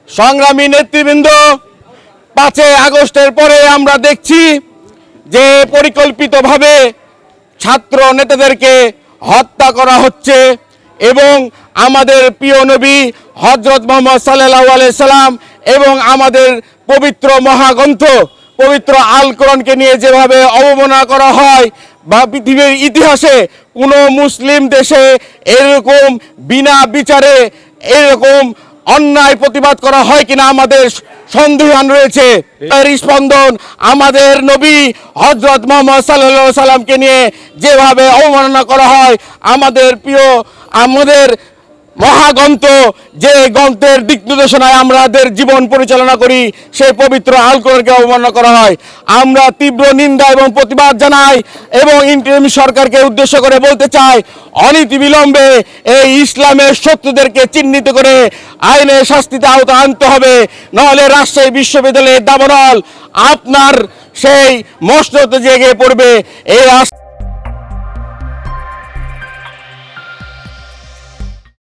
সংগ্রামী নেতৃবৃন্দ, 5 আগস্টের পরে আমরা দেখছি যে পরিকল্পিতভাবে ছাত্র নেতাদেরকে হত্যা করা হচ্ছে এবং আমাদের প্রিয় নবী হযরত মুহাম্মদ সাল্লাল্লাহু আলাইহি সাল্লাম এবং আমাদের পবিত্র মহাগ্রন্থ পবিত্র আল কোরআনকে নিয়ে যেভাবে অবমাননা করা হয় বা পৃথিবীর ইতিহাসে কোনো মুসলিম দেশে এরকম বিনা বিচারে এরকম অন্যায় প্রতিবাদ করা হয় কিনা আমাদের সন্দেহান রয়েছে। এর স্পন্দন আমাদের নবী হযরত মুহাম্মদ সাল্লাল্লাহু আলাইহি সাল্লামকে নিয়ে যেভাবে অবমাননা করা হয়, আমাদের মহাগ্রন্থ যে গ্রন্থের দিক নির্দেশনায় আমাদের জীবন পরিচালনা করি সেই পবিত্র আল কোরআনকে অবমাননা করা হয়। আমরা তীব্র নিন্দা এবং প্রতিবাদ জানাই এবং ইন্টারিম সরকারকে উদ্দেশ্য করে বলতে চাই, অনতিবিলম্বে এই ইসলামের শত্রুদেরকে চিহ্নিত করে আইনের শাস্তিতে আওতায় আনতে হবে, নাহলে রাজশাহী বিশ্ববিদ্যালয়ের দাবানল আপনার সেই মসনদে জেগে পড়বে। এই